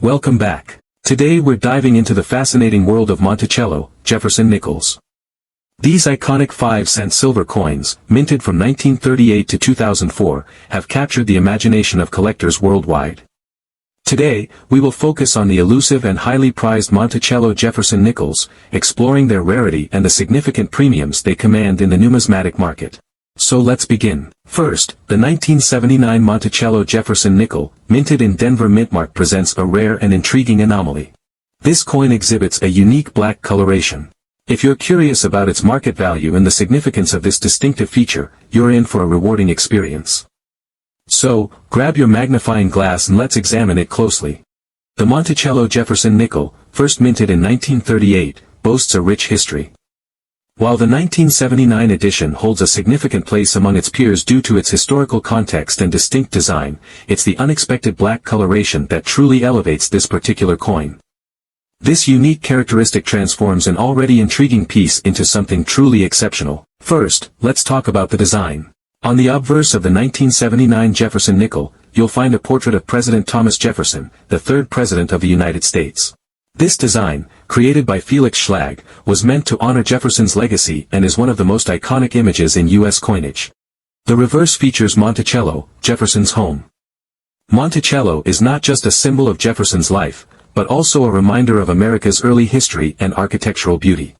Welcome back. Today we're diving into the fascinating world of Monticello Jefferson nickels. These iconic 5-cent silver coins, minted from 1938 to 2004, have captured the imagination of collectors worldwide. Today, we will focus on the elusive and highly prized Monticello Jefferson nickels, exploring their rarity and the significant premiums they command in the numismatic market. So let's begin. First, the 1979 Monticello Jefferson nickel, minted in Denver Mintmark, presents a rare and intriguing anomaly. This coin exhibits a unique black coloration. If you're curious about its market value and the significance of this distinctive feature, you're in for a rewarding experience. So, grab your magnifying glass and let's examine it closely. The Monticello Jefferson nickel, first minted in 1938, boasts a rich history. While the 1979 edition holds a significant place among its peers due to its historical context and distinct design, it's the unexpected black coloration that truly elevates this particular coin. This unique characteristic transforms an already intriguing piece into something truly exceptional. First, let's talk about the design. On the obverse of the 1979 Jefferson nickel, you'll find a portrait of President Thomas Jefferson, the third President of the United States. This design, created by Felix Schlag, was meant to honor Jefferson's legacy and is one of the most iconic images in U.S. coinage. The reverse features Monticello, Jefferson's home. Monticello is not just a symbol of Jefferson's life, but also a reminder of America's early history and architectural beauty.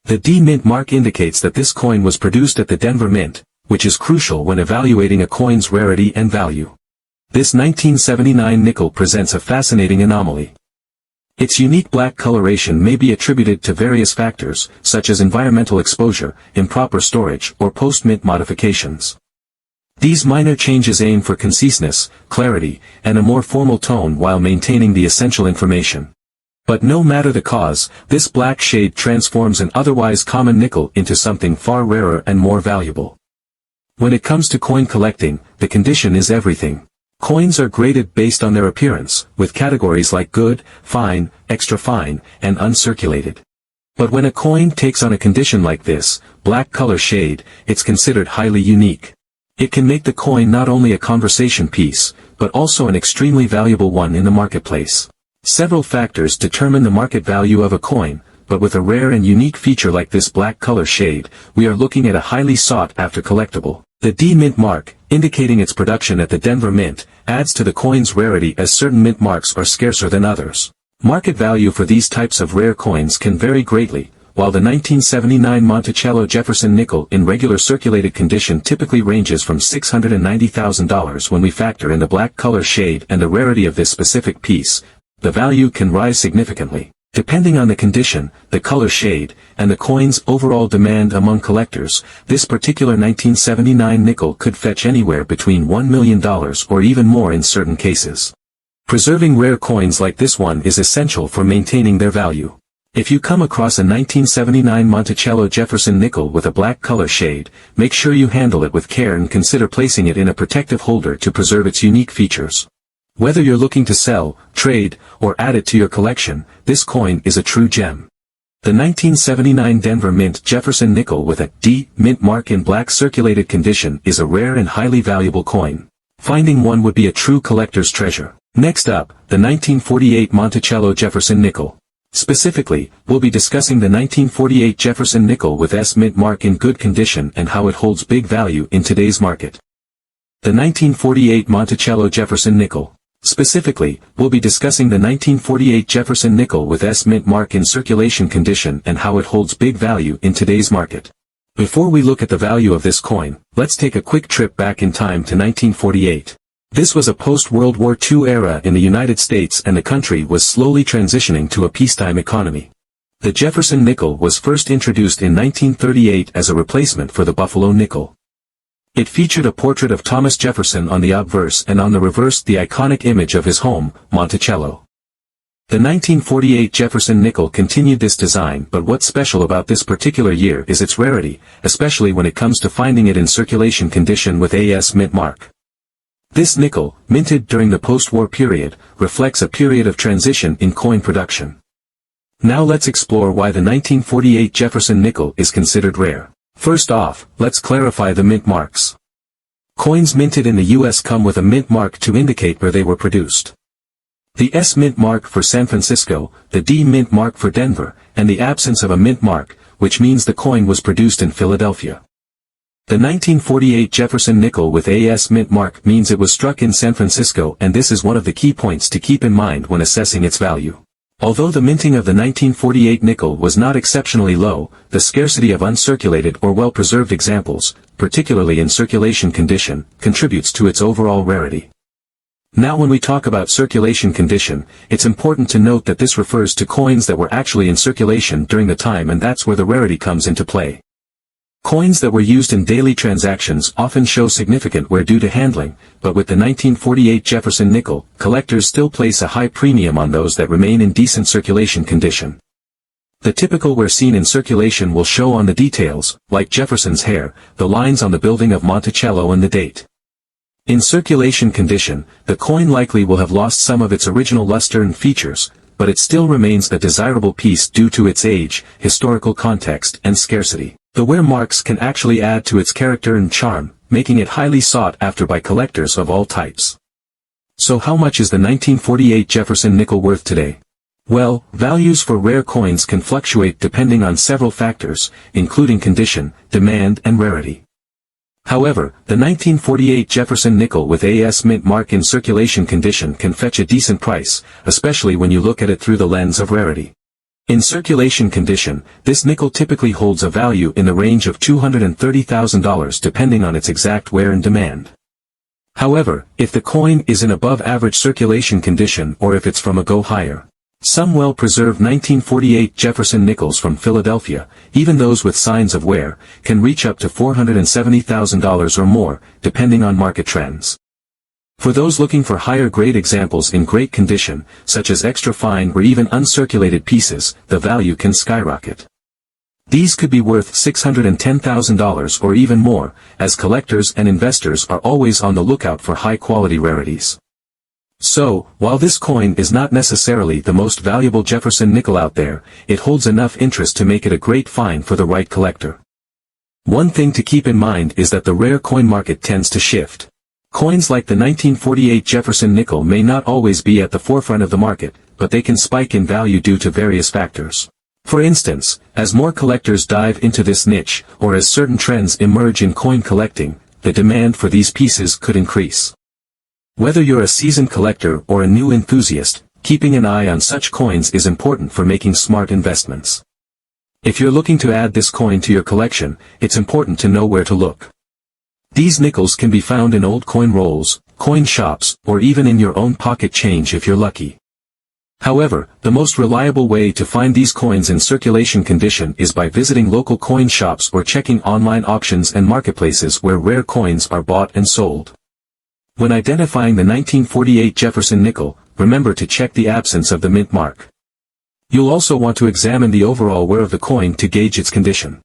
The D Mint mark indicates that this coin was produced at the Denver Mint, which is crucial when evaluating a coin's rarity and value. This 1979 nickel presents a fascinating anomaly. Its unique black coloration may be attributed to various factors, such as environmental exposure, improper storage, or post-mint modifications. These minor changes aim for conciseness, clarity, and a more formal tone while maintaining the essential information. But no matter the cause, this black shade transforms an otherwise common nickel into something far rarer and more valuable. When it comes to coin collecting, the condition is everything. Coins are graded based on their appearance, with categories like good, fine, extra fine, and uncirculated. But when a coin takes on a condition like this, black color shade, it's considered highly unique. It can make the coin not only a conversation piece, but also an extremely valuable one in the marketplace. Several factors determine the market value of a coin, but with a rare and unique feature like this black color shade, we are looking at a highly sought-after collectible. The D Mint mark, indicating its production at the Denver Mint, adds to the coin's rarity as certain mint marks are scarcer than others. Market value for these types of rare coins can vary greatly, while the 1979 Monticello Jefferson nickel in regular circulated condition typically ranges from $690,000. When we factor in the black color shade and the rarity of this specific piece, the value can rise significantly. Depending on the condition, the color shade, and the coin's overall demand among collectors, this particular 1979 nickel could fetch anywhere between $1 million or even more in certain cases. Preserving rare coins like this one is essential for maintaining their value. If you come across a 1979 Monticello Jefferson nickel with a black color shade, make sure you handle it with care and consider placing it in a protective holder to preserve its unique features. Whether you're looking to sell, trade, or add it to your collection, this coin is a true gem. The 1979 Denver Mint Jefferson nickel with a D Mint mark in black circulated condition is a rare and highly valuable coin. Finding one would be a true collector's treasure. Next up, the 1948 Monticello Jefferson nickel. Specifically, we'll be discussing the 1948 Jefferson nickel with S Mint mark in good condition and how it holds big value in today's market. The 1948 Monticello Jefferson nickel. Specifically, we'll be discussing the 1948 Jefferson nickel with S Mint mark in circulation condition and how it holds big value in today's market. Before we look at the value of this coin, let's take a quick trip back in time to 1948. This was a post-World War II era in the United States and the country was slowly transitioning to a peacetime economy. The Jefferson nickel was first introduced in 1938 as a replacement for the Buffalo nickel. It featured a portrait of Thomas Jefferson on the obverse and on the reverse the iconic image of his home, Monticello. The 1948 Jefferson nickel continued this design, but what's special about this particular year is its rarity, especially when it comes to finding it in circulation condition with AS Mint mark. This nickel, minted during the post-war period, reflects a period of transition in coin production. Now let's explore why the 1948 Jefferson nickel is considered rare. First off, let's clarify the mint marks. Coins minted in the U.S. come with a mint mark to indicate where they were produced. The S mint mark for San Francisco, the D mint mark for Denver, and the absence of a mint mark, which means the coin was produced in Philadelphia. The 1948 Jefferson nickel with a S mint mark means it was struck in San Francisco, and this is one of the key points to keep in mind when assessing its value. Although the minting of the 1948 nickel was not exceptionally low, the scarcity of uncirculated or well-preserved examples, particularly in circulation condition, contributes to its overall rarity. Now when we talk about circulation condition, it's important to note that this refers to coins that were actually in circulation during the time, and that's where the rarity comes into play. Coins that were used in daily transactions often show significant wear due to handling, but with the 1948 Jefferson nickel, collectors still place a high premium on those that remain in decent circulation condition. The typical wear seen in circulation will show on the details, like Jefferson's hair, the lines on the building of Monticello, and the date. In circulation condition, the coin likely will have lost some of its original luster and features, but it still remains a desirable piece due to its age, historical context, and scarcity. The wear marks can actually add to its character and charm, making it highly sought after by collectors of all types. So how much is the 1948 Jefferson nickel worth today? Well, values for rare coins can fluctuate depending on several factors, including condition, demand, and rarity. However, the 1948 Jefferson nickel with AS mint mark in circulation condition can fetch a decent price, especially when you look at it through the lens of rarity. In circulation condition, this nickel typically holds a value in the range of $230,000 depending on its exact wear and demand. However, if the coin is in above average circulation condition, or if it's from a go higher, some well-preserved 1948 Jefferson nickels from Philadelphia, even those with signs of wear, can reach up to $470,000 or more, depending on market trends. For those looking for higher-grade examples in great condition, such as extra-fine or even uncirculated pieces, the value can skyrocket. These could be worth $610,000 or even more, as collectors and investors are always on the lookout for high-quality rarities. So, while this coin is not necessarily the most valuable Jefferson nickel out there, it holds enough interest to make it a great find for the right collector. One thing to keep in mind is that the rare coin market tends to shift. Coins like the 1948 Jefferson nickel may not always be at the forefront of the market, but they can spike in value due to various factors. For instance, as more collectors dive into this niche, or as certain trends emerge in coin collecting, the demand for these pieces could increase. Whether you're a seasoned collector or a new enthusiast, keeping an eye on such coins is important for making smart investments. If you're looking to add this coin to your collection, it's important to know where to look. These nickels can be found in old coin rolls, coin shops, or even in your own pocket change if you're lucky. However, the most reliable way to find these coins in circulation condition is by visiting local coin shops or checking online auctions and marketplaces where rare coins are bought and sold. When identifying the 1948 Jefferson nickel, remember to check the absence of the mint mark. You'll also want to examine the overall wear of the coin to gauge its condition.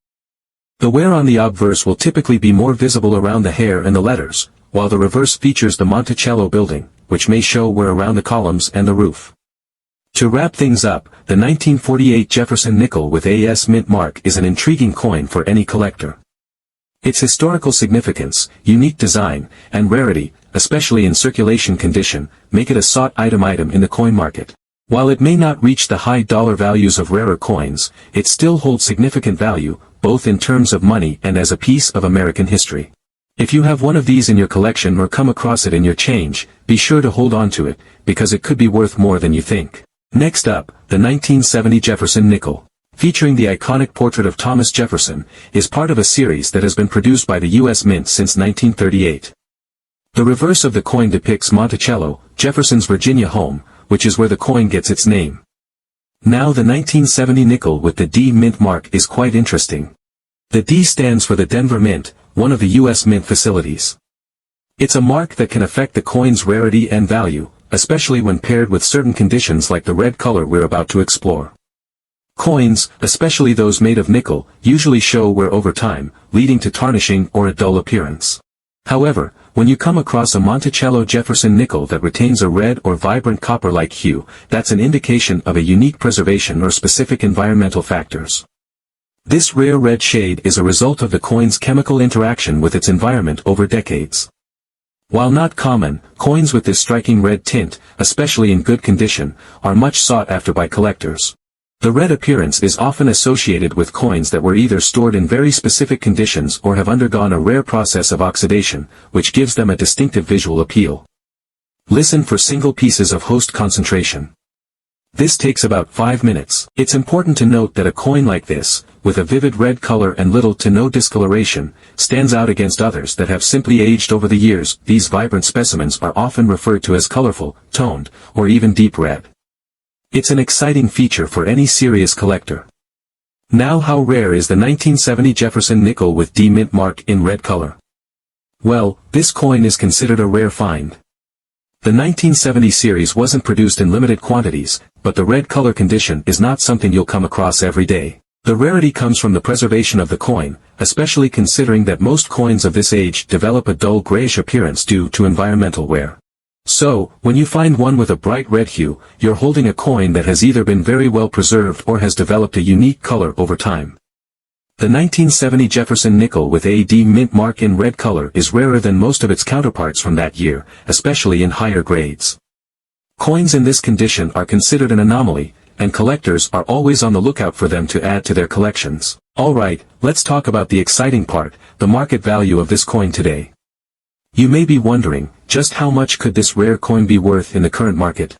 The wear on the obverse will typically be more visible around the hair and the letters, while the reverse features the Monticello building, which may show wear around the columns and the roof. To wrap things up, the 1948 Jefferson nickel with AS mint mark is an intriguing coin for any collector. Its historical significance, unique design, and rarity, especially in circulation condition, make it a sought item in the coin market. While it may not reach the high dollar values of rarer coins, it still holds significant value, both in terms of money and as a piece of American history. If you have one of these in your collection or come across it in your change, be sure to hold on to it, because it could be worth more than you think. Next up, the 1970 Jefferson nickel, featuring the iconic portrait of Thomas Jefferson, is part of a series that has been produced by the U.S. Mint since 1938. The reverse of the coin depicts Monticello, Jefferson's Virginia home, which is where the coin gets its name. Now the 1970 nickel with the D mint mark is quite interesting. The D stands for the Denver Mint, one of the U.S. Mint facilities. It's a mark that can affect the coin's rarity and value, especially when paired with certain conditions like the red color we're about to explore. Coins, especially those made of nickel, usually show wear over time, leading to tarnishing or a dull appearance. However, when you come across a Monticello Jefferson nickel that retains a red or vibrant copper-like hue, that's an indication of a unique preservation or specific environmental factors. This rare red shade is a result of the coin's chemical interaction with its environment over decades. While not common, coins with this striking red tint, especially in good condition, are much sought after by collectors. The red appearance is often associated with coins that were either stored in very specific conditions or have undergone a rare process of oxidation, which gives them a distinctive visual appeal. Listen for single pieces of host concentration. This takes about 5 minutes. It's important to note that a coin like this, with a vivid red color and little to no discoloration, stands out against others that have simply aged over the years. These vibrant specimens are often referred to as colorful, toned, or even deep red. It's an exciting feature for any serious collector. Now, how rare is the 1970 Jefferson nickel with D mint mark in red color? Well, this coin is considered a rare find. The 1970 series wasn't produced in limited quantities, but the red color condition is not something you'll come across every day. The rarity comes from the preservation of the coin, especially considering that most coins of this age develop a dull grayish appearance due to environmental wear. So, when you find one with a bright red hue, you're holding a coin that has either been very well preserved or has developed a unique color over time. The 1970 Jefferson nickel with a D mint mark in red color is rarer than most of its counterparts from that year, especially in higher grades. Coins in this condition are considered an anomaly, and collectors are always on the lookout for them to add to their collections. Alright, let's talk about the exciting part, the market value of this coin today. You may be wondering, just how much could this rare coin be worth in the current market?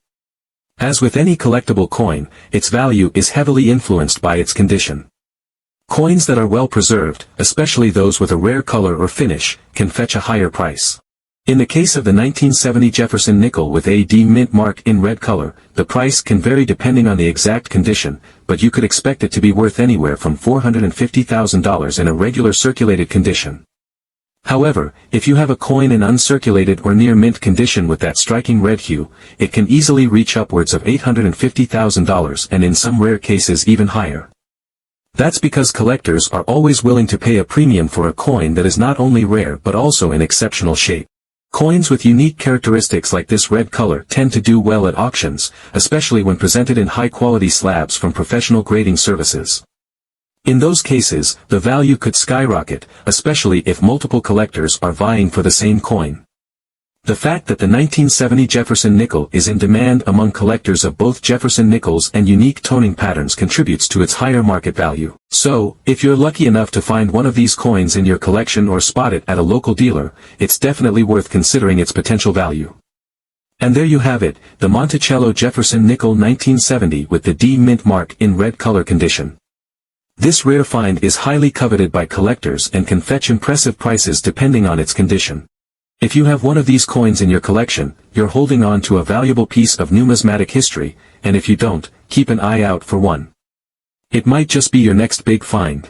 As with any collectible coin, its value is heavily influenced by its condition. Coins that are well preserved, especially those with a rare color or finish, can fetch a higher price. In the case of the 1970 Jefferson nickel with a D mint mark in red color, the price can vary depending on the exact condition, but you could expect it to be worth anywhere from $450,000 in a regular circulated condition. However, if you have a coin in uncirculated or near mint condition with that striking red hue, it can easily reach upwards of $850,000 and in some rare cases even higher. That's because collectors are always willing to pay a premium for a coin that is not only rare but also in exceptional shape. Coins with unique characteristics like this red color tend to do well at auctions, especially when presented in high-quality slabs from professional grading services. In those cases, the value could skyrocket, especially if multiple collectors are vying for the same coin. The fact that the 1970 Jefferson nickel is in demand among collectors of both Jefferson nickels and unique toning patterns contributes to its higher market value. So, if you're lucky enough to find one of these coins in your collection or spot it at a local dealer, it's definitely worth considering its potential value. And there you have it, the Monticello Jefferson nickel 1970 with the D mint mark in red color condition. This rare find is highly coveted by collectors and can fetch impressive prices depending on its condition. If you have one of these coins in your collection, you're holding on to a valuable piece of numismatic history, and if you don't, keep an eye out for one. It might just be your next big find.